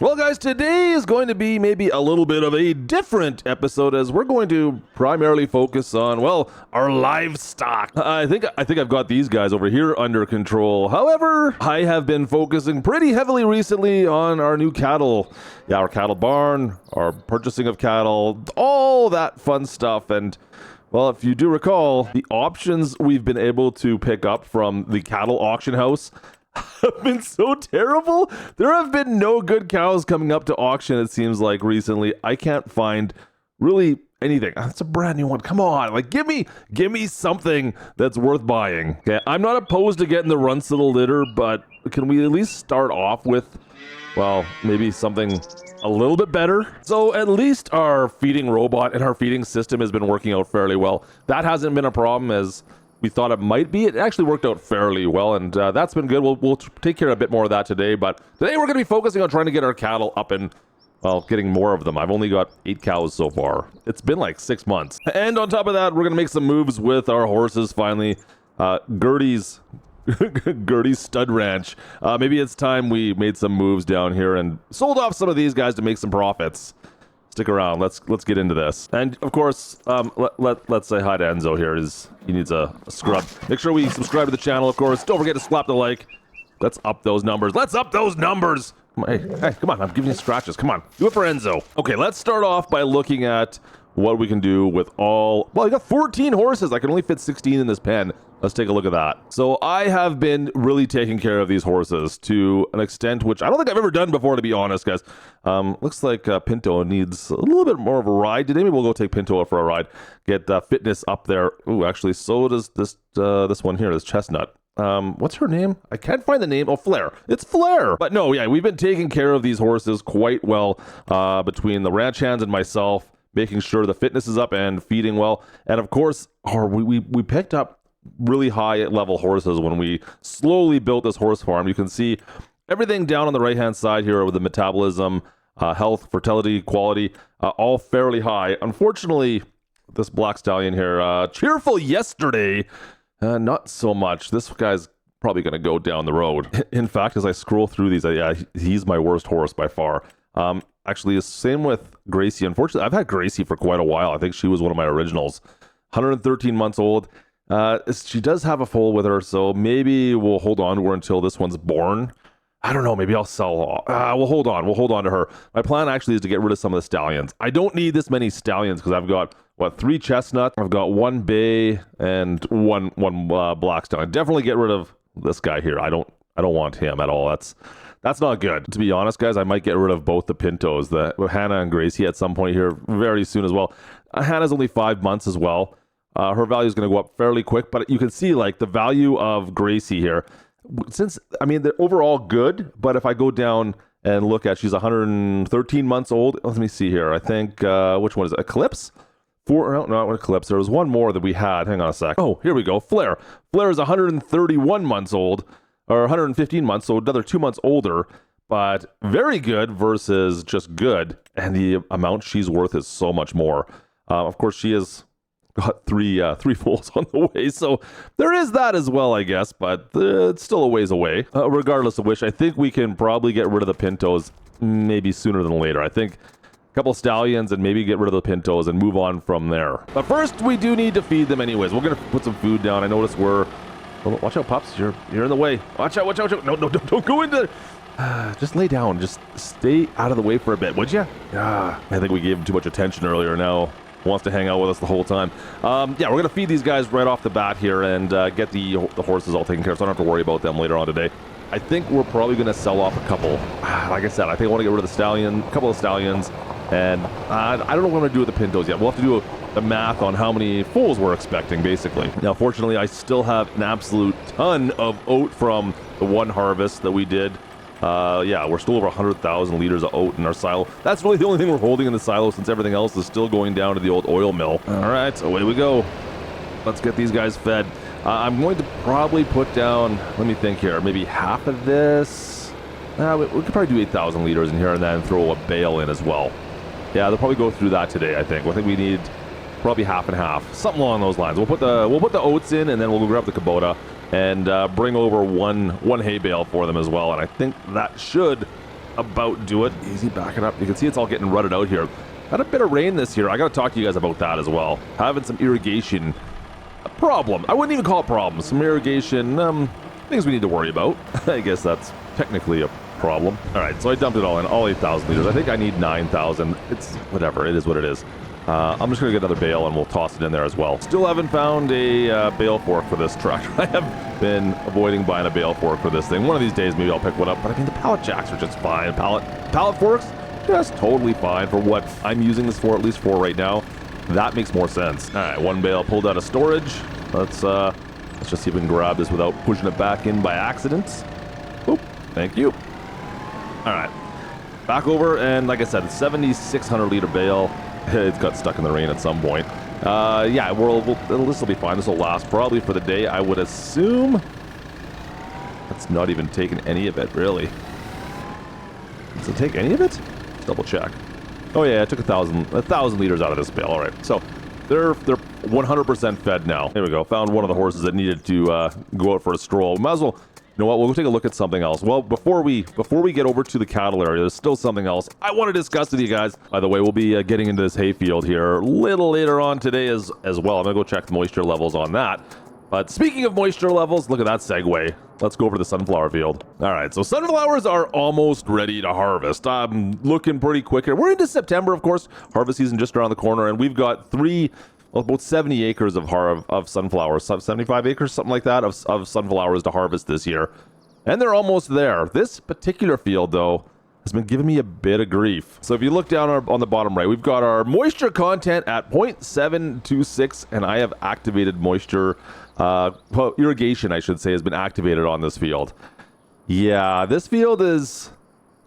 Well, guys, today is going to be maybe a little bit of a different episode as we're going to primarily focus on, well, our livestock. I think I've got these guys over here under control. However, I have been focusing pretty heavily recently on our new cattle. Yeah, our cattle barn, our purchasing of cattle, all that fun stuff. And well, if you do recall, the options we've been able to pick up from the cattle auction house have been so terrible. There have been no good cows coming up to auction, it seems like, recently. I can't find really anything. That's a brand new one. Come on, like give me something that's worth buying. Okay, I'm not opposed to getting the runts of the litter, but can we at least start off with, well, maybe something a little bit better? So at least our feeding robot and our feeding system has been working out fairly well. That hasn't been a problem as we thought it might be. It actually worked out fairly well, and that's been good. We'll take care of a bit more of that today, but today we're going to be focusing on trying to get our cattle up and, well, getting more of them. I've only got 8 cows so far. It's been like 6 months. And on top of that, we're going to make some moves with our horses finally. Gertie's stud ranch. Maybe it's time we made some moves down here and sold off some of these guys to make some profits. Stick around. Let's get into this. And of course, let's say hi to Enzo here. He needs a scrub. Make sure we subscribe to the channel, of course. Don't forget to slap the like. Let's up those numbers. Let's up those numbers. Hey, come on. I'm giving you scratches. Come on. Do it for Enzo. Okay, let's start off by looking at what we can do with all... Well, I got 14 horses. I can only fit 16 in this pen. Let's take a look at that. So I have been really taking care of these horses to an extent which I don't think I've ever done before, to be honest, guys. Looks like Pinto needs a little bit more of a ride today. Maybe we'll go take Pinto for a ride. Get fitness up there. Ooh, actually, so does this one here, this chestnut. What's her name? I can't find the name. Oh, Flair. It's Flair. But no, yeah, we've been taking care of these horses quite well between the ranch hands and myself, making sure the fitness is up and feeding well. And of course, we picked up really high level horses when we slowly built this horse farm. You can see everything down on the right hand side here with the metabolism, health, fertility, quality, all fairly high. Unfortunately, this black stallion here, cheerful yesterday, not so much. This guy's probably going to go down the road. In fact, as I scroll through these, yeah, he's my worst horse by far. Actually, the same with Gracie. Unfortunately, I've had Gracie for quite a while. I think she was one of my originals. 113 months old. She does have a foal with her, so maybe we'll hold on to her until this one's born. I don't know, maybe I'll sell. We'll hold on. We'll hold on to her. My plan actually is to get rid of some of the stallions. I don't need this many stallions because I've got, 3 chestnuts. I've got 1 bay and one black stallion. Definitely get rid of this guy here. I don't want him at all. That's not good. To be honest, guys, I might get rid of both the Pintos, the Hannah and Gracie at some point here very soon as well. Hannah's only 5 months as well. Her value is going to go up fairly quick, but you can see like the value of Gracie here. Since, I mean, they're overall good, but if I go down and look at, she's 113 months old. Let me see here. I think, which one is it? Eclipse? No, Eclipse. There was one more that we had. Hang on a sec. Oh, here we go. Flair. Flair is 131 months old, or 115 months, so another 2 months older, but very good versus just good. And the amount she's worth is so much more. Of course, she is... got three foals on the way, so there is that as well, I guess, but it's still a ways away. Regardless of which, I think we can probably get rid of the Pintos maybe sooner than later. I think a couple stallions and maybe get rid of the Pintos and move on from there. But first, we do need to feed them anyways. We're going to put some food down. I notice we're... Oh, watch out, pups. You're in the way. Watch out. No, don't go into... Just lay down. Just stay out of the way for a bit, would you? I think we gave him too much attention earlier. Now wants to hang out with us the whole time. Yeah, we're going to feed these guys right off the bat here and get the horses all taken care of, so I don't have to worry about them later on today. I think we're probably going to sell off a couple. Like I said, I think I want to get rid of a couple of stallions, and I don't know what I'm going to do with the Pintos yet. We'll have to do the math on how many foals we're expecting, basically. Now, fortunately, I still have an absolute ton of oat from the one harvest that we did. Yeah, we're still over 100,000 liters of oat in our silo. That's really the only thing we're holding in the silo since everything else is still going down to the old oil mill. All right, away we go. Let's get these guys fed. I'm going to probably put down, let me think here, maybe half of this. We could probably do 8,000 liters in here and then throw a bale in as well. Yeah, they'll probably go through that today, I think. I think we need probably half and half, something along those lines. We'll put the oats in, and then we'll go grab the Kubota and bring over one hay bale for them as well. And I think that should about do it. Easy, back it up. You can see it's all getting rutted out here. Had a bit of rain this year. I got to talk to you guys about that as well. Having some irrigation problem. I wouldn't even call it problems. Some irrigation things we need to worry about. I guess that's technically a problem. All right, so I dumped it all in, all 8,000 liters. I think I need 9,000. It's whatever. It is what it is. I'm just going to get another bale and we'll toss it in there as well. Still haven't found a bale fork for this tractor. I have been avoiding buying a bale fork for this thing. One of these days maybe I'll pick one up, but I mean the pallet jacks are just fine. Pallet forks, just totally fine for what I'm using this for, at least for right now. That makes more sense. All right, one bale pulled out of storage. Let's just see if we can grab this without pushing it back in by accident. Oop, thank you. All right, back over, and like I said, 7,600 liter bale. It got stuck in the rain at some point. Yeah, this will be fine. This will last probably for the day, I would assume. That's not even taking any of it, really. Does it take any of it? Let's double check. Oh yeah, I took 1,000 liters out of this bale. All right, so they're 100% fed now. There we go. Found one of the horses that needed to go out for a stroll. Might as well. You know what? We'll take a look at something else. Well, before we get over to the cattle area, there's still something else I want to discuss with you guys. By the way, we'll be getting into this hay field here a little later on today as well. I'm gonna go check the moisture levels on that. But speaking of moisture levels, look at that segue. Let's go over to the sunflower field. All right, so sunflowers are almost ready to harvest. I'm looking pretty quick here. We're into September, of course. Harvest season just around the corner, and we've got about 70 acres of sunflowers, 75 acres, something like that, of sunflowers to harvest this year. And they're almost there. This particular field, though, has been giving me a bit of grief. So if you look down on the bottom right, we've got our moisture content at 0.726, and I have activated moisture, irrigation, I should say, has been activated on this field. Yeah, this field is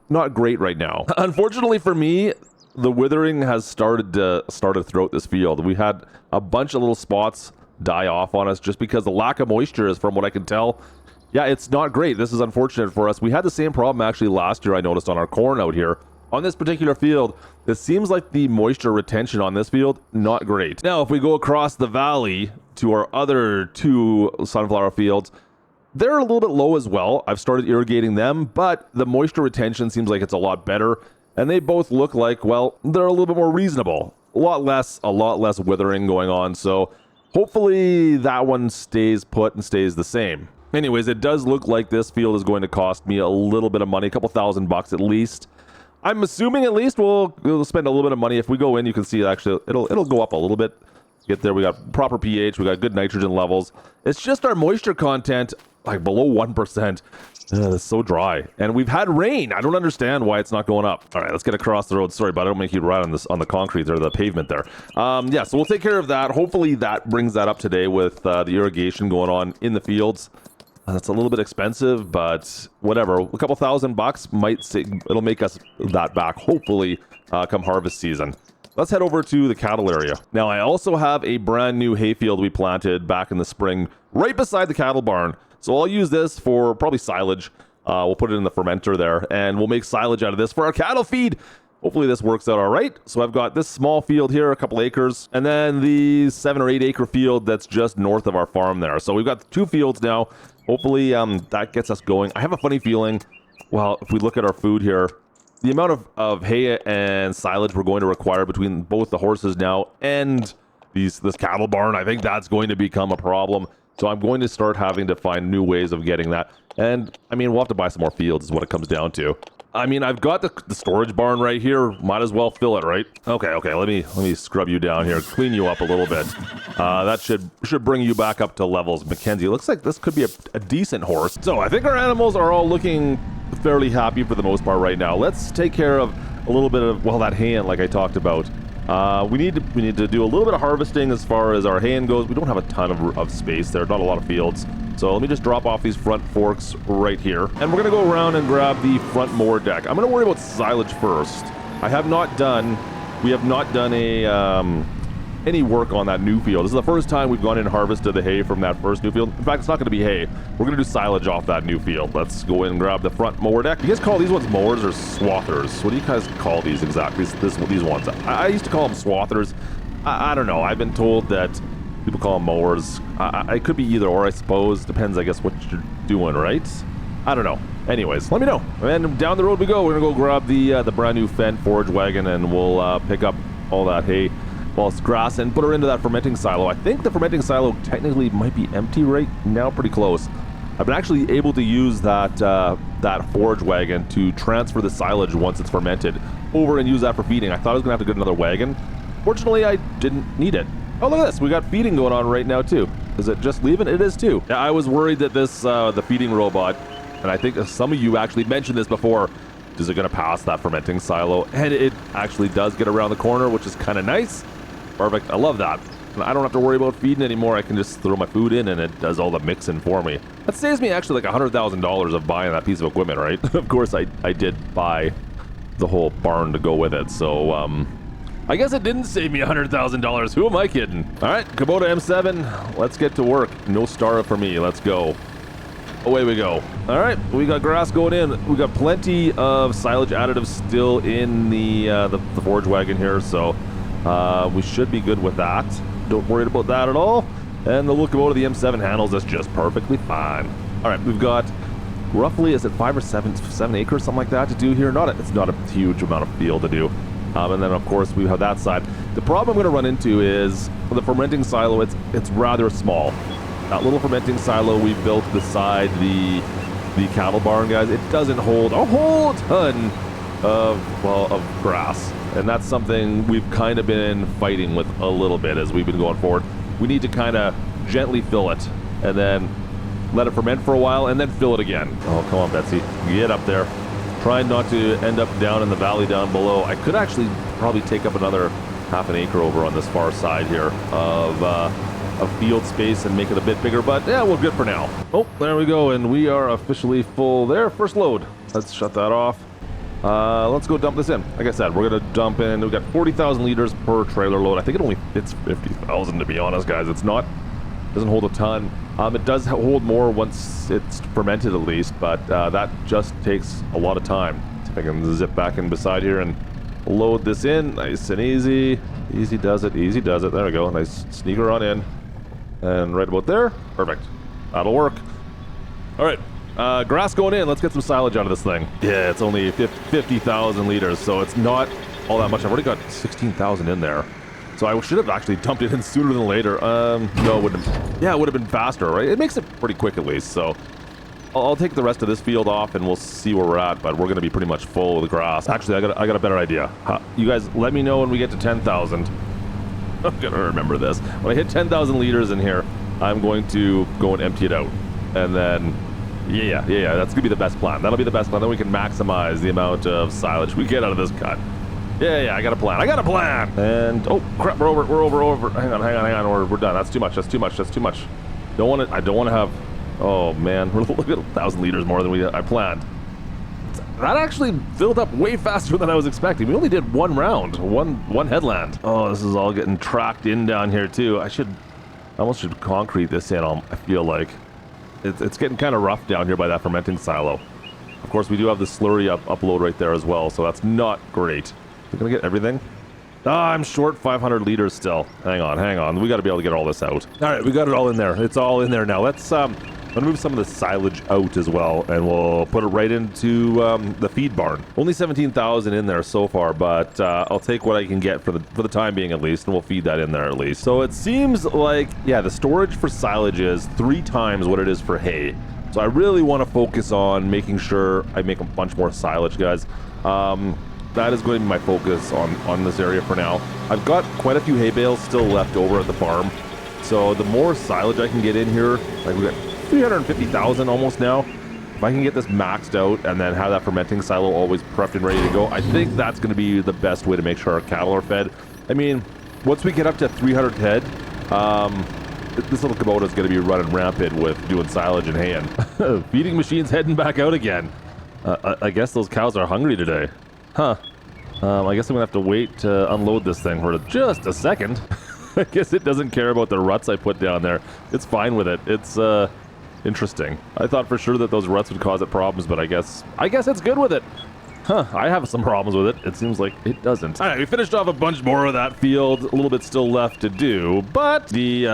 not great right now. Unfortunately for me, the withering has started throughout this field. We had a bunch of little spots die off on us just because the lack of moisture is, from what I can tell. Yeah, it's not great. This is unfortunate for us. We had the same problem actually last year, I noticed, on our corn out here. On this particular field, it seems like the moisture retention on this field, not great. Now, if we go across the valley to our other two sunflower fields, they're a little bit low as well. I've started irrigating them, but the moisture retention seems like it's a lot better. And they both look like, well, they're a little bit more reasonable. A lot less withering going on. So hopefully that one stays put and stays the same. Anyways, it does look like this field is going to cost me a little bit of money, a couple $1,000 at least. I'm assuming at least we'll spend a little bit of money. If we go in, you can see actually it'll go up a little bit. Get there, we got proper pH, we got good nitrogen levels. It's just our moisture content, like below 1%. It's so dry, and we've had rain. I don't understand why it's not going up. All right, let's get across the road. Sorry, but I don't make you ride on the concrete or the pavement there. Yeah, so we'll take care of that. Hopefully that brings that up today with the irrigation going on in the fields. That's a little bit expensive, but whatever. A couple $1,000 it'll make us that back, hopefully, come harvest season. Let's head over to the cattle area. Now, I also have a brand new hayfield we planted back in the spring right beside the cattle barn. So I'll use this for probably silage. We'll put it in the fermenter there, and we'll make silage out of this for our cattle feed. Hopefully this works out all right. So I've got this small field here, a couple acres, and then the 7 or 8 acre field that's just north of our farm there. So we've got 2 fields now. Hopefully that gets us going. I have a funny feeling, well, if we look at our food here, the amount of hay and silage we're going to require between both the horses now and this cattle barn, I think that's going to become a problem. So I'm going to start having to find new ways of getting that. And, I mean, we'll have to buy some more fields is what it comes down to. I mean, I've got the storage barn right here. Might as well fill it, right? Okay, let me scrub you down here, clean you up a little bit. That should bring you back up to levels. Mackenzie, looks like this could be a decent horse. So I think our animals are all looking fairly happy for the most part right now. Let's take care of a little bit of, well, that hay like I talked about. We need to do a little bit of harvesting as far as our hay goes. We don't have a ton of space there, not a lot of fields. So let me just drop off these front forks right here. And we're gonna go around and grab the front mower deck. I'm gonna worry about silage first. We have not done any work on that new field. This is the first time we've gone in and harvested the hay from that first new field. In fact, it's not gonna be hay. We're gonna do silage off that new field. Let's go in and grab the front mower deck. You guys call these ones mowers or swathers? What do you guys call these exactly? These ones. I used to call them swathers. I don't know. I've been told that people call them mowers. I could be either or, I suppose. Depends, I guess, what you're doing, right? I don't know. Anyways, let me know. And down the road we go. We're gonna go grab the brand new Fendt forage wagon, and we'll pick up all that hay, well, it's grass, and put her into that fermenting silo. I think the fermenting silo technically might be empty right now, pretty close. I've been actually able to use that forage wagon to transfer the silage once it's fermented over and use that for feeding. I thought I was gonna have to get another wagon. Fortunately, I didn't need it. Oh, look at this. We got feeding going on right now too. Is it just leaving? It is too. Yeah, I was worried that this the feeding robot, and I think some of you actually mentioned this before, is it gonna pass that fermenting silo? And it actually does get around the corner, which is kind of nice. Perfect. I love that. I don't have to worry about feeding anymore. I can just throw my food in and it does all the mixing for me. That saves me actually like $100,000 of buying that piece of equipment, right? Of course, I did buy the whole barn to go with it, so I guess it didn't save me $100,000. Who am I kidding? All right, Kubota M7, let's get to work. No star for me. Let's go. Away we go. All right, we got grass going in. We got plenty of silage additives still in the forage wagon here, so we should be good with that. Don't worry about that at all. And the look of the M7 handles this just perfectly fine. All right, we've got roughly, is it 5 or 7 acres, something like that to do here? It's not a huge amount of field to do. And then of course we have that side. The problem I'm going to run into is for the fermenting silo, it's rather small. That little fermenting silo we built beside the cattle barn, guys, it doesn't hold a whole ton of grass. And that's something we've kind of been fighting with a little bit as we've been going forward. We need to kind of gently fill it and then let it ferment for a while and then fill it again. Oh, come on, Betsy. Get up there. Trying not to end up down in the valley down below. I could actually probably take up another half an acre over on this far side here of field space and make it a bit bigger, but yeah, we're good for now. Oh, there we go, and we are officially full there. First load. Let's shut that off. Let's go dump this in. Like I said, we're gonna dump in. We've got 40,000 liters per trailer load. I think it only fits 50,000 to be honest, guys. Doesn't hold a ton. It does hold more once it's fermented at least, but that just takes a lot of time. See if I can zip back in beside here and load this in. Nice and easy. Easy does it, easy does it. There we go. Nice sneaker on in. And right about there. Perfect. That'll work. All right. Grass going in. Let's get some silage out of this thing. Yeah, it's only 50,000 liters, so it's not all that much. I've already got 16,000 in there. So I should have actually dumped it in sooner than later. No, it wouldn't have, yeah, it would have been faster, right? It makes it pretty quick at least, so I'll take the rest of this field off and we'll see where we're at, but we're going to be pretty much full of the grass. Actually, I got a better idea. You guys let me know when we get to 10,000. I'm going to remember this. When I hit 10,000 liters in here, I'm going to go and empty it out. And then, yeah, that's going to be the best plan. That'll be the best plan. Then we can maximize the amount of silage we get out of this cut. Yeah, I got a plan. And, oh, crap, we're over. Hang on, we're done. That's too much. I don't want to have, oh man, we're looking at 1,000 liters more than I planned. That actually filled up way faster than I was expecting. We only did one round, one headland. Oh, this is all getting tracked in down here too. I almost should concrete this in, I feel like. It's getting kind of rough down here by that fermenting silo. Of course, we do have the slurry upload right there as well, so that's not great. We're gonna get everything. I'm short 500 liters still. Hang on. We got to be able to get all this out. All right, we got it all in there. It's all in there now. Let's move some of the silage out as well, and we'll put it right into the feed barn. Only 17,000 in there so far, but I'll take what I can get for the time being at least, and we'll feed that in there at least. So it seems like, yeah, the storage for silage is 3 times what it is for hay. So I really want to focus on making sure I make a bunch more silage, guys. That is going to be my focus on this area for now. I've got quite a few hay bales still left over at the farm. So the more silage I can get in here, like we got 350,000 almost now. If I can get this maxed out and then have that fermenting silo always prepped and ready to go, I think that's going to be the best way to make sure our cattle are fed. I mean, once we get up to 300 head, this little Kubota is going to be running rampant with doing silage and hay and feeding machines heading back out again. I guess those cows are hungry today. Huh. I guess I'm gonna have to wait to unload this thing for just a second. I guess it doesn't care about the ruts I put down there. It's fine with it. It's interesting. I thought for sure that those ruts would cause it problems, but I guess it's good with it. Huh, I have some problems with it. It seems like it doesn't. All right, we finished off a bunch more of that field. A little bit still left to do, but the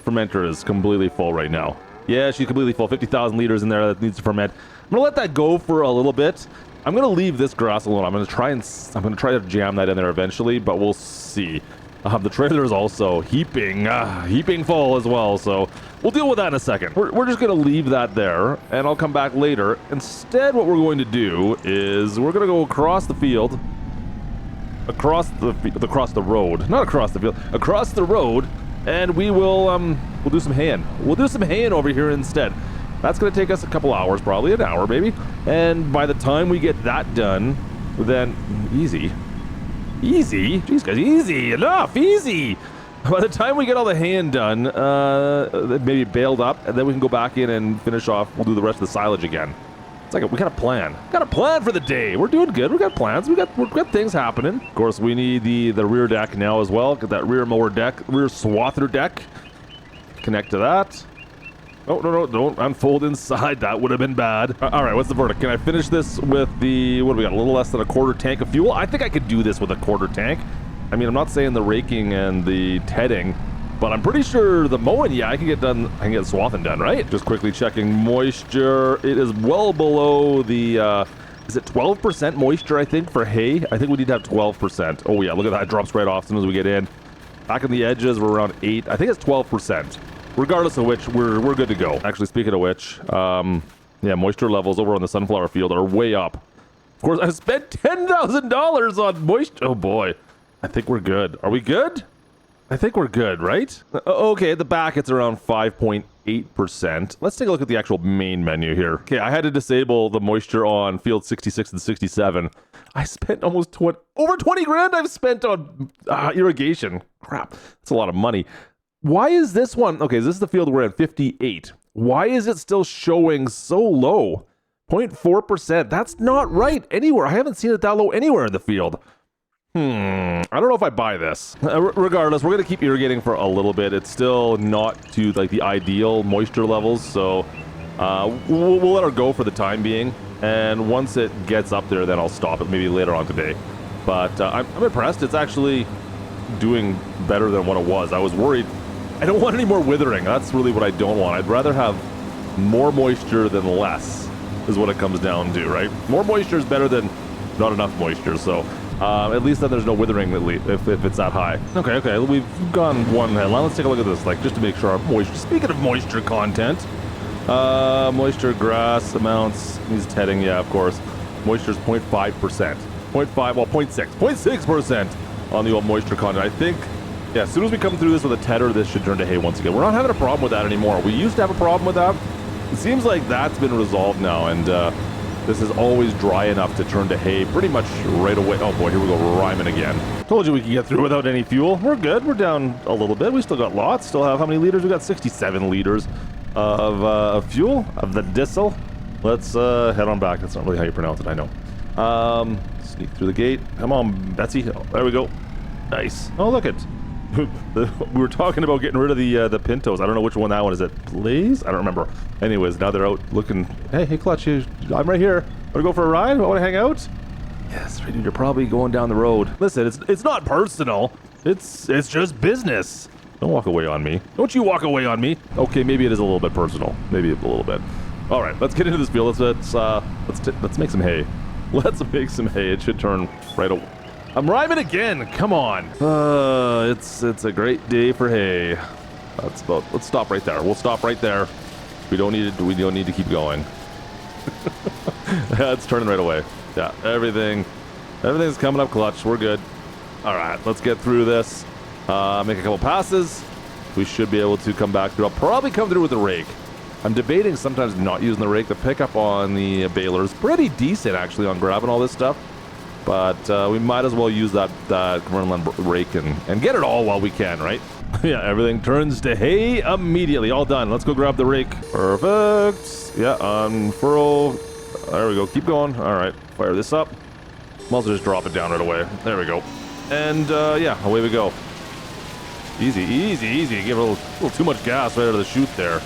fermenter is completely full right now. Yeah, she's completely full. 50,000 liters in there that needs to ferment. I'm gonna let that go for a little bit. I'm gonna leave this grass alone. I'm gonna try to jam that in there eventually, but we'll see. The trailer is also heaping full as well, so we'll deal with that in a second. We're just gonna leave that there, and I'll come back later. Instead, what we're going to do is we're gonna go across the field, across the road, and we'll do some haying. We'll do some haying over here instead. That's gonna take us a couple hours, probably an hour maybe. And by the time we get that done, then easy. Jeez guys, easy. By the time we get all the haying done, maybe baled up, and then we can go back in and finish off. We'll do the rest of the silage again. It's like we got a plan. Got a plan for the day. We're doing good. We got plans. We got things happening. Of course, we need the rear deck now as well. Get that rear mower deck, rear swather deck. Connect to that. Oh, no, don't unfold inside. That would have been bad. All right, what's the verdict? Can I finish this with the, what do we got, a little less than a quarter tank of fuel? I think I could do this with a quarter tank. I mean, I'm not saying the raking and the tedding, but I'm pretty sure the mowing, yeah, I can get swathing done, right? Just quickly checking moisture. It is well below the, is it 12% moisture, I think, for hay? I think we need to have 12%. Oh, yeah, look at that. It drops right off as soon as we get in. Back on the edges, we're around 8. I think it's 12%. Regardless of which, we're good to go. Actually, speaking of which, yeah, moisture levels over on the sunflower field are way up. Of course, I spent $10,000 on moisture. Oh boy, I think we're good. Are we good? I think we're good, right? Okay, at the back, it's around 5.8%. Let's take a look at the actual main menu here. Okay, I had to disable the moisture on field 66 and 67. I spent almost over 20 grand I've spent on irrigation. Crap, that's a lot of money. Why is this one? Okay, this is the field we're at 58. Why is it still showing so low? 0.4%. That's not right anywhere. I haven't seen it that low anywhere in the field. I don't know if I buy this. Regardless, we're going to keep irrigating for a little bit. It's still not to like the ideal moisture levels, so we'll let her go for the time being. And once it gets up there, then I'll stop it maybe later on today. But I'm impressed. It's actually doing better than what it was. I was worried. I don't want any more withering. That's really what I don't want. I'd rather have more moisture than less, is what it comes down to, right? More moisture is better than not enough moisture, so at least then there's no withering if it's that high. Okay, we've gone one headline. Let's take a look at this, like, just to make sure our moisture, speaking of moisture content, moisture, grass amounts, needs tedding, yeah, of course. Moisture is 0.5%. 0.6% on the old moisture content. I think, yeah, as soon as we come through this with a tedder, this should turn to hay once again. We're not having a problem with that anymore. We used to have a problem with that. It seems like that's been resolved now, and this is always dry enough to turn to hay pretty much right away. Oh boy, here we go, rhyming again. Told you we could get through without any fuel. We're good. We're down a little bit. We still got lots. Still have how many liters? We got 67 liters of fuel, of the diesel. Let's head on back. That's not really how you pronounce it, I know. Sneak through the gate. Come on, Betsy. Oh, there we go. Nice. Oh, look it. We were talking about getting rid of the Pintos. I don't know which one that one is. It Blaze? I don't remember. Anyways, now they're out looking. Hey, Klutch, I'm right here. Want to go for a ride? Want to hang out? Yes, dude, you're probably going down the road. Listen, it's not personal. It's just business. Don't walk away on me. Don't you walk away on me. Okay, maybe it is a little bit personal. Maybe a little bit. All right, let's get into this field. Let's make some hay. Let's make some hay. It should turn right away. I'm rhyming again. Come on. It's a great day for hay. Let's stop right there. We'll stop right there. We don't need to keep going. Yeah, it's turning right away. Yeah, everything's coming up clutch. We're good. All right, let's get through this. Make a couple passes. We should be able to come back through. I'll probably come through with the rake. I'm debating sometimes not using the rake. The pickup on the baler's pretty decent actually on grabbing all this stuff. But we might as well use that Cumberland rake and get it all while we can, right? Yeah, everything turns to hay immediately. All done. Let's go grab the rake. Perfect. Yeah, unfurl. There we go. Keep going. All right, fire this up. Might as well just drop it down right away. There we go. And yeah, away we go. Easy. Give it a little too much gas right out of the chute there.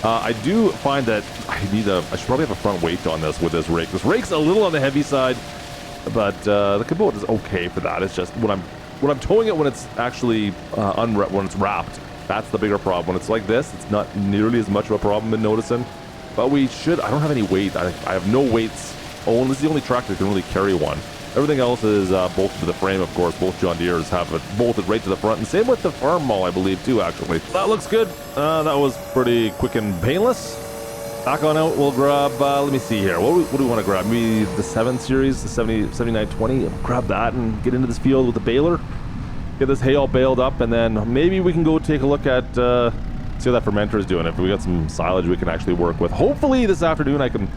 I do find that I should probably have a front weight on this with this rake. This rake's a little on the heavy side. But the Kubota is okay for that. It's just when I'm towing it when it's actually when it's wrapped, that's the bigger problem. When it's like this, it's not nearly as much of a problem. Been noticing. but we should. I don't have any weight. I have no weights. Oh, this is the only tractor that can really carry one. Everything else is bolted to the frame, of course. Both John Deeres have it bolted right to the front, and same with the farm mall, I believe, too, actually. That looks good. That was pretty quick and painless. Back on out, we'll grab, let me see here. What do we want to grab? Maybe the 7 Series, the 7920. Grab that and get into this field with the baler. Get this hay all baled up, and then maybe we can go take a look at, see how that fermenter is doing. If we got some silage we can actually work with. Hopefully this afternoon I can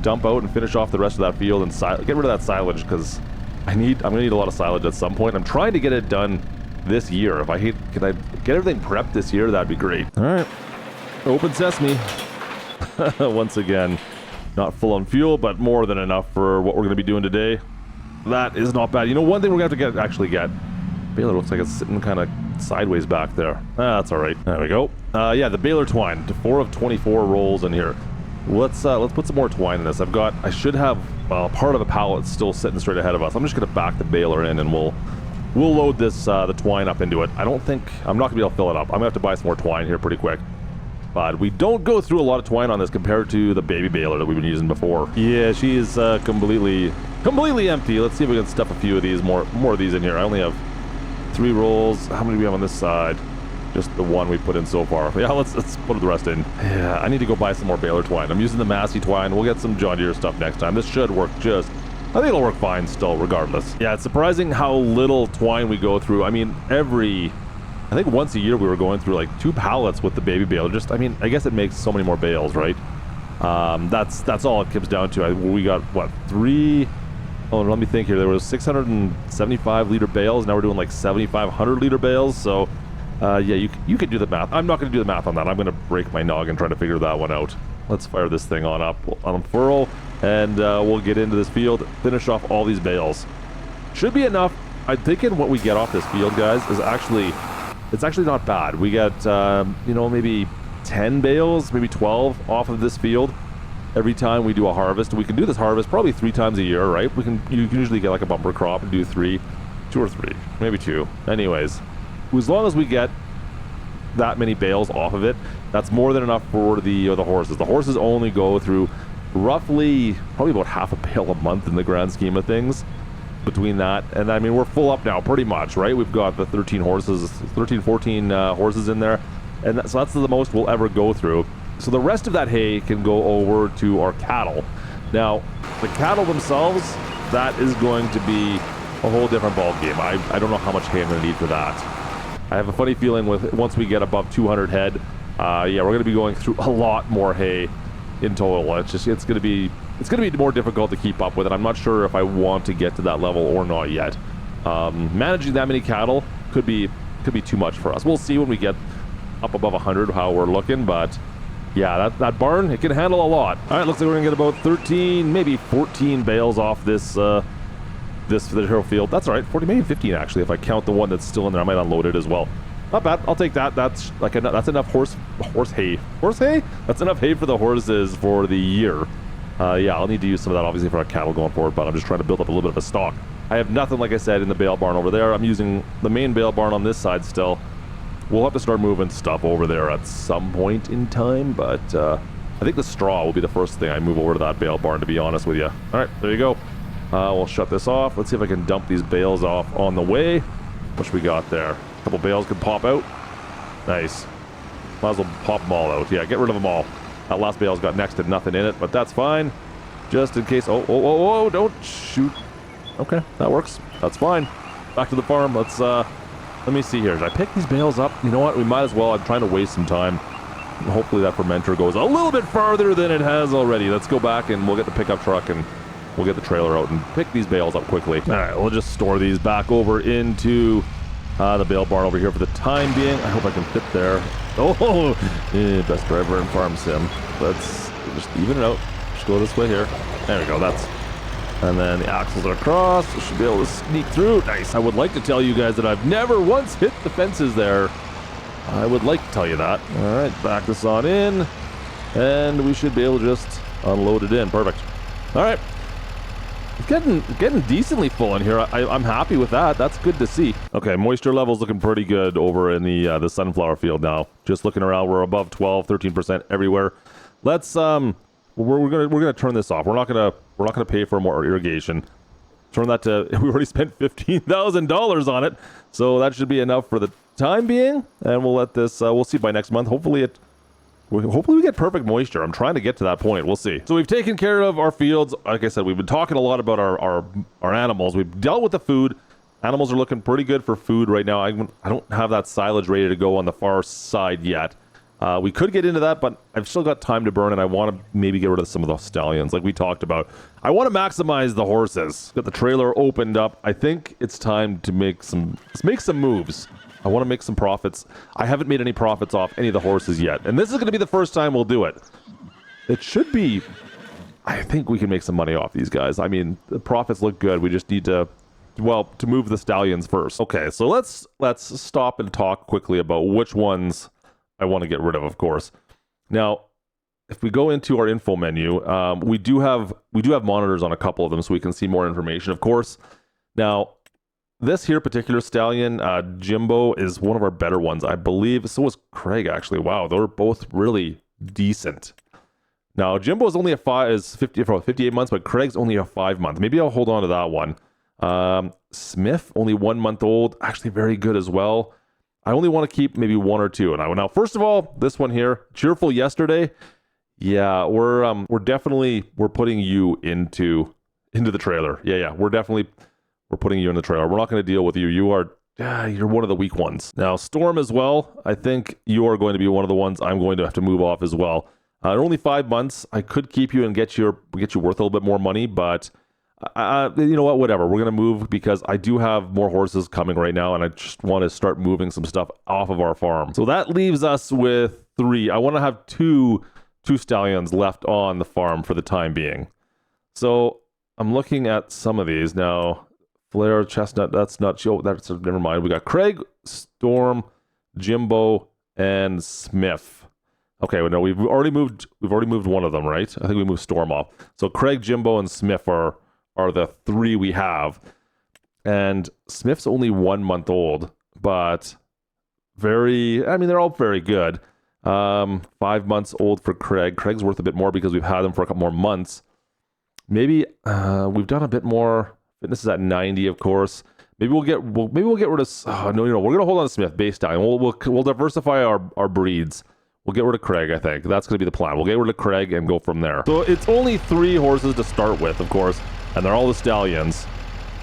dump out and finish off the rest of that field and get rid of that silage, because I'm gonna need a lot of silage at some point. I'm trying to get it done this year. Can I get everything prepped this year? That'd be great. All right, open sesame. Once again, not full on fuel, but more than enough for what we're gonna be doing today. That is not bad. You know, one thing we're gonna have to actually get. Baler looks like it's sitting kind of sideways back there. That's all right. There we go. Yeah, the baler twine. 4 of 24 rolls in here. Let's put some more twine in this. I should have part of the pallet still sitting straight ahead of us. I'm just gonna back the baler in, and we'll load this the twine up into it. I'm not gonna be able to fill it up. I'm gonna have to buy some more twine here pretty quick. But we don't go through a lot of twine on this compared to the baby baler that we've been using before. Yeah, she is completely empty. Let's see if we can stuff a few of these more of these in here. I only have 3 rolls. How many do we have on this side? Just the one we put in so far. Yeah, let's put the rest in. Yeah, I need to go buy some more baler twine. I'm using the Massey twine. We'll get some John Deere stuff next time. This should work I think it'll work fine still, regardless. Yeah, it's surprising how little twine we go through. I mean, I think once a year we were going through like 2 pallets with the baby baler. I guess it makes so many more bales, right? That's all it comes down to. We got, what, 3... Oh, let me think here. There was 675 liter bales. Now we're doing like 7,500 liter bales. So, yeah, you could do the math. I'm not going to do the math on that. I'm going to break my noggin trying to figure that one out. Let's fire this thing on up, on unfurl, and we'll get into this field, finish off all these bales. Should be enough. I'm thinking what we get off this field, guys, is it's actually not bad. We get, you know, maybe 10 bales, maybe 12 off of this field. Every time we do a harvest. We can do this harvest probably 3 times a year, right? You can usually get like a bumper crop and do 2 or 3, maybe 2. Anyways, as long as we get that many bales off of it, that's more than enough for the horses. The horses only go through probably about half a bale a month in the grand scheme of things. Between that, and I mean, we're full up now pretty much, right? We've got the 14 horses in there, and so that's the most we'll ever go through. So the rest of that hay can go over to our cattle. Now, the cattle themselves, that is going to be a whole different ball game. I don't know how much hay I'm going to need for that. I have a funny feeling once we get above 200 head, yeah, we're going to be going through a lot more hay in total. It's going to be more difficult to keep up with it. I'm not sure if I want to get to that level or not yet. Managing that many cattle could be too much for us. We'll see when we get up above 100 how we're looking, but yeah, that barn, it can handle a lot. All right, looks like we're gonna get about 13, maybe 14 bales off this hero field. That's all right, 40, maybe 15 actually, if I count the one that's still in there. I might unload it as well. Not bad. I'll take that. That's enough horse hay. Horse hay? That's enough hay for the horses for the year. Yeah, I'll need to use some of that obviously for our cattle going forward, but I'm just trying to build up a little bit of a stock. I have nothing, like I said, in the bale barn over there. I'm using the main bale barn on this side still. We'll have to start moving stuff over there at some point in time, but I think the straw will be the first thing I move over to that bale barn, to be honest with you. All right, there you go. We'll shut this off. Let's see if I can dump these bales off on the way. What we got there? A couple bales can pop out. Nice. Might as well pop them all out. Yeah, get rid of them all. That last bale's got next to nothing in it, but that's fine. Just in case. Oh, don't shoot. Okay, that works. That's fine. Back to the farm. Let me see here. Did I pick these bales up? You know what? We might as well. I'm trying to waste some time. Hopefully that fermenter goes a little bit farther than it has already. Let's go back and we'll get the pickup truck and we'll get the trailer out and pick these bales up quickly. All right, we'll just store these back over into the bale barn over here for the time being. I hope I can fit there. Oh, best driver in farm sim. Let's just even it out. Just go this way here. There we go. And then the axles are across. We should be able to sneak through. Nice. I would like to tell you guys that I've never once hit the fences there. I would like to tell you that. All right, back this on in. And we should be able to just unload it in. Perfect. All right. It's getting decently full in here. I'm happy with that. That's good to see. Okay, moisture levels looking pretty good over in the sunflower field now. Just looking around, we're above 12, 13% everywhere. let's we're gonna turn this off. We're not gonna pay for more irrigation. Turn that to, we already spent $15,000 on it, so that should be enough for the time being. And we'll let this, we'll see by next month. Hopefully we get perfect moisture. I'm trying to get to that point. We'll see. So we've taken care of our fields. Like I said, we've been talking a lot about our animals. We've dealt with the food. Animals are looking pretty good for food right now. I don't have that silage ready to go on the far side yet. We could get into that, but I've still got time to burn, and I want to maybe get rid of some of those stallions like we talked about. I want to maximize the horses. Got the trailer opened up. I think it's time to make some moves. I want to make some profits. I haven't made any profits off any of the horses yet, and this is going to be the first time we'll do it. It should be... I think we can make some money off these guys. I mean, the profits look good. We just need to... well, to move the stallions first. Okay, so let's stop and talk quickly about which ones I want to get rid of course. Now, if we go into our info menu, we do have monitors on a couple of them so we can see more information, of course. Now, this here particular stallion, Jimbo, is one of our better ones, I believe. So was Craig, actually. Wow, they're both really decent. Now, Jimbo is only is 58 months, but Craig's only a 5 month. Maybe I'll hold on to that one. Smith, only 1 month old, actually very good as well. I only want to keep maybe one or two. And now, first of all, this one here, Cheerful Yesterday. Yeah, we're putting you into the trailer. Yeah, we're putting you in the trailer. We're not going to deal with you. You're one of the weak ones. Now, Storm as well. I think you are going to be one of the ones I'm going to have to move off as well. Only 5 months. I could keep you and get you worth a little bit more money, but you know what? Whatever. We're gonna move because I do have more horses coming right now, and I just want to start moving some stuff off of our farm. So that leaves us with 3. I want to have two stallions left on the farm for the time being. So I'm looking at some of these now. Flair, Chestnut. That's not. That's never mind. We got Craig, Storm, Jimbo, and Smith. Okay, well, no, we've already moved one of them, right? I think we moved Storm off. So Craig, Jimbo, and Smith are the 3 we have. And Smith's only 1 month old, but they're all very good. 5 months old for Craig. Craig's worth a bit more because we've had him for a couple more months. Maybe we've done a bit more. Fitness is at 90, of course. Maybe we'll get rid of. Oh, no, we're gonna hold on to Smith base time. We'll diversify our breeds. We'll get rid of Craig, I think. That's going to be the plan. We'll get rid of Craig and go from there. So it's only 3 horses to start with, of course, and they're all the stallions.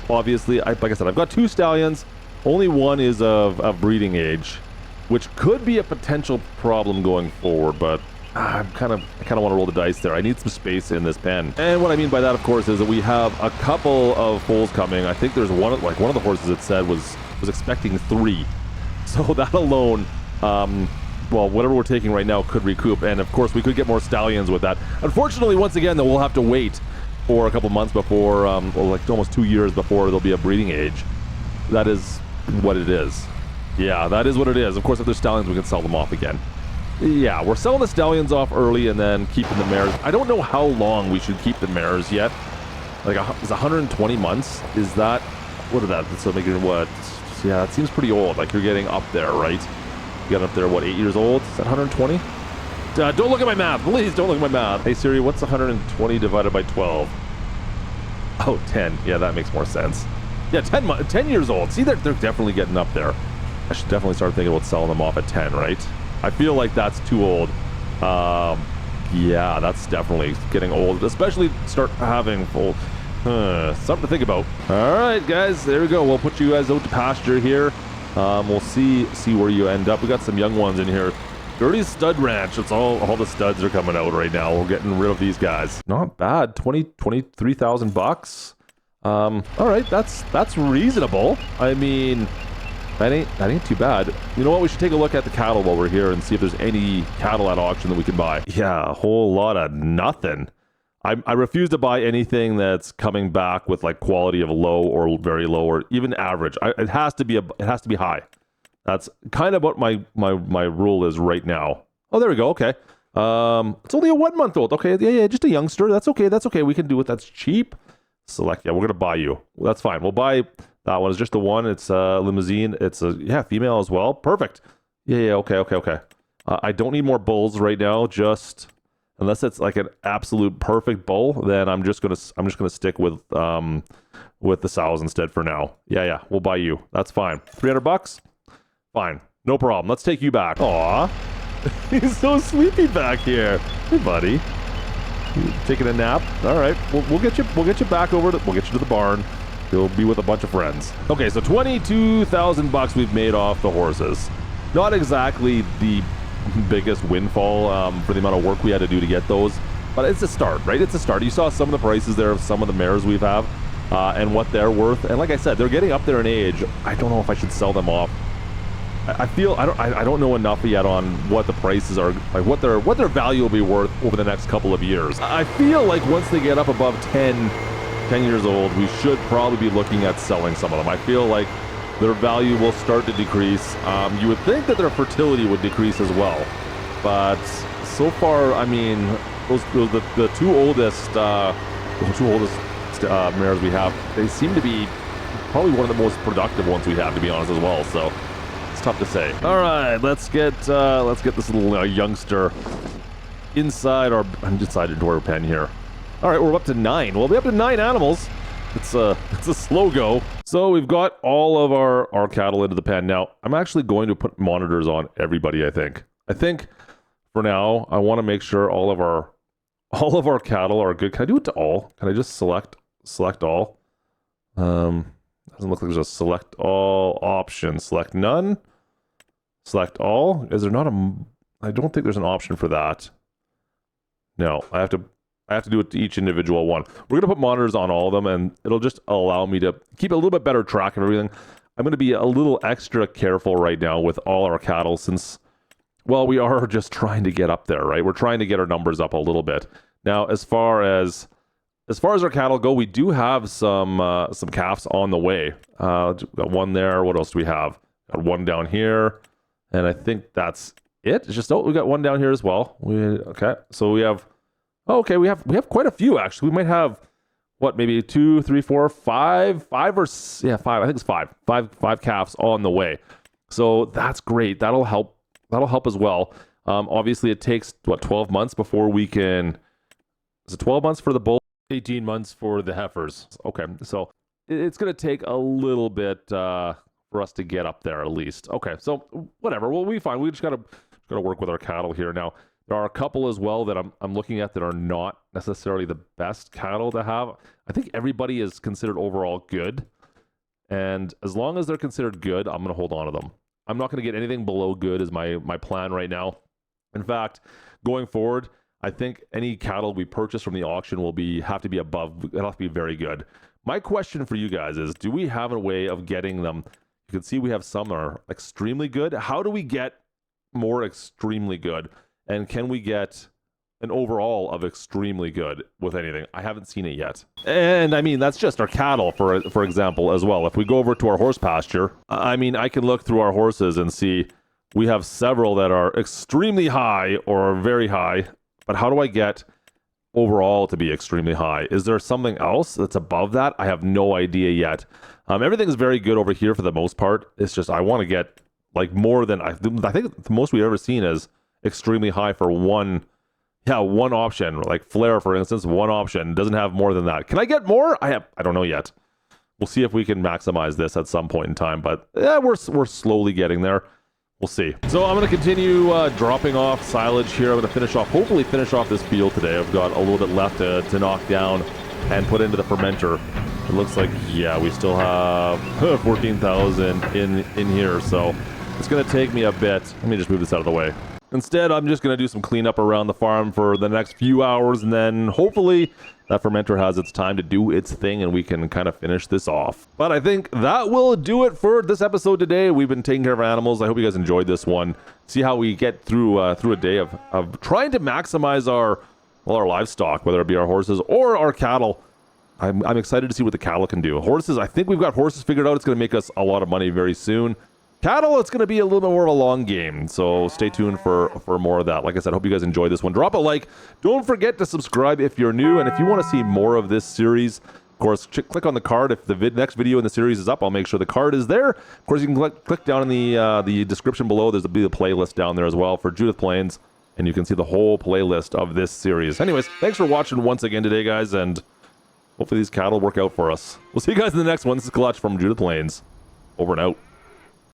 Obviously, like I said, I've got 2 stallions. Only one is of breeding age, which could be a potential problem going forward, but I kind of want to roll the dice there. I need some space in this pen. And what I mean by that, of course, is that we have a couple of foals coming. I think there's one of the horses it said was expecting 3. So that alone, well, whatever we're taking right now could recoup, and of course we could get more stallions with that. Unfortunately, once again, though, we'll have to wait for a couple months before, like almost 2 years before there'll be a breeding age. That is what it is. Yeah, that is what it is. Of course, if there's stallions, we can sell them off again. Yeah, we're selling the stallions off early and then keeping the mares. I don't know how long we should keep the mares yet. Like, is 120 months? Is that, what is that? So making what? Yeah, it seems pretty old. Like, you're getting up there, right? You got up there, what, 8 years old? Is that 120? Don't look at my math. Please don't look at my math. Hey, Siri, what's 120 divided by 12? Oh, 10. Yeah, that makes more sense. Yeah, 10 years old. See, they're definitely getting up there. I should definitely start thinking about selling them off at 10, right? I feel like that's too old. Yeah, that's definitely getting old. Especially start having full... something to think about. All right, guys. There we go. We'll put you guys out to pasture here. We'll see where you end up. We got some young ones in here. Dirty Stud Ranch. It's all the studs are coming out right now. We're getting rid of these guys. Not bad. 23,000 bucks. All right, that's reasonable. I mean, that ain't too bad. You know what? We should take a look at the cattle while we're here and see if there's any cattle at auction that we can buy. Yeah, a whole lot of nothing. I refuse to buy anything that's coming back with like quality of low or very low or even average. It has to be high. That's kind of what my rule is right now. Oh, there we go. Okay. It's only a 1 month old. Okay. Yeah. Just a youngster. That's okay. We can do it. That's cheap. Select. Yeah, we're going to buy you. Well, that's fine. We'll buy that one. It's just the one. It's a limousine. It's female as well. Perfect. Yeah. Okay. I don't need more bulls right now. Just unless it's like an absolute perfect bull, then I'm just gonna stick with the sows instead for now. Yeah, we'll buy you. That's fine. $300? Fine. No problem. Let's take you back. Aw. He's so sleepy back here. Hey, buddy. You taking a nap? All right. We'll get you back we'll get you to the barn. You'll be with a bunch of friends. Okay, so $22,000 we've made off the horses. Not exactly the biggest windfall for the amount of work we had to do to get those, but it's a start, right? It's a start. You saw some of the prices there of some of the mares we have and what they're worth. And like I said, they're getting up there in age. I don't know if I should sell them off. I feel I don't know enough yet on what the prices are, like what their value will be worth over the next couple of years. I feel like once they get up above 10 years old, we should probably be looking at selling some of them. I feel like their value will start to decrease. You would think that their fertility would decrease as well, but so far, I mean, the two oldest mares we have, they seem to be probably one of the most productive ones we have, to be honest, as well. So it's tough to say. All right, let's get this little youngster inside the door pen here. All right, we're up to 9. We'll be up to 9 animals. It's a slow go. So we've got all of our cattle into the pen. Now, I'm actually going to put monitors on everybody, I think. I think for now, I want to make sure all of our cattle are good. Can I do it to all? Can I just select all? Doesn't look like there's a select all option. Select none. Select all. Is there not I don't think there's an option for that. No, I have to do it to each individual one. We're going to put monitors on all of them, and it'll just allow me to keep a little bit better track of everything. I'm going to be a little extra careful right now with all our cattle since, well, we are just trying to get up there, right? We're trying to get our numbers up a little bit. Now, as far as our cattle go, we do have some calves on the way. Got one there. What else do we have? Got one down here, and I think that's it. It's just, we got one down here as well. Okay, so we have. Okay, we have quite a few actually. We might have maybe 2, 3, 4, 5, 5 or 5. I think it's 5. Five calves on the way. So that's great. That'll help as well. Obviously, it takes 12 months before we can. Is it 12 months for the bull? 18 months for the heifers. Okay, so it's going to take a little bit for us to get up there at least. Okay, so whatever. We'll be fine. We just gotta work with our cattle here now. There are a couple as well that I'm looking at that are not necessarily the best cattle to have. I think everybody is considered overall good. And as long as they're considered good, I'm going to hold on to them. I'm not going to get anything below good is my plan right now. In fact, going forward, I think any cattle we purchase from the auction will have to be above. It'll have to be very good. My question for you guys is, do we have a way of getting them? You can see we have some that are extremely good. How do we get more extremely good? And can we get an overall of extremely good with anything? I haven't seen it yet. And I mean, that's just our cattle, for example, as well. If we go over to our horse pasture, I mean, I can look through our horses and see we have several that are extremely high or very high. But how do I get overall to be extremely high? Is there something else that's above that? I have no idea yet. Everything's very good over here for the most part. It's just I want to get like more than I think the most we've ever seen is extremely high for one option, like Flare, for instance. One option doesn't have more than that. Can I get more? I don't know yet. We'll see if we can maximize this at some point in time, but yeah, we're slowly getting there. We'll see. So I'm going to continue dropping off silage here. I'm going to hopefully finish off this field today. I've got a little bit left to knock down and put into the fermenter. It looks like, yeah, we still have 14,000 in here, so it's going to take me a bit. Let me just move this out of the way. Instead, I'm just going to do some cleanup around the farm for the next few hours, and then hopefully that fermenter has its time to do its thing and we can kind of finish this off. But I think that will do it for this episode today. We've been taking care of our animals. I hope you guys enjoyed this one. See how we get through a day of trying to maximize our livestock, whether it be our horses or our cattle. I'm excited to see what the cattle can do. Horses, I think we've got horses figured out. It's going to make us a lot of money very soon. Cattle, it's going to be a little bit more of a long game, so stay tuned for more of that. Like I said, hope you guys enjoyed this one. Drop a like. Don't forget to subscribe if you're new, and if you want to see more of this series, of course, click on the card. If the next video in the series is up, I'll make sure the card is there. Of course, you can click down in the description below. There's a playlist down there as well for Judith Plains. and you can see the whole playlist of this series. Anyways, thanks for watching once again today, guys, and hopefully these cattle work out for us. We'll see you guys in the next one. This is Klutch from Judith Plains. Over and out.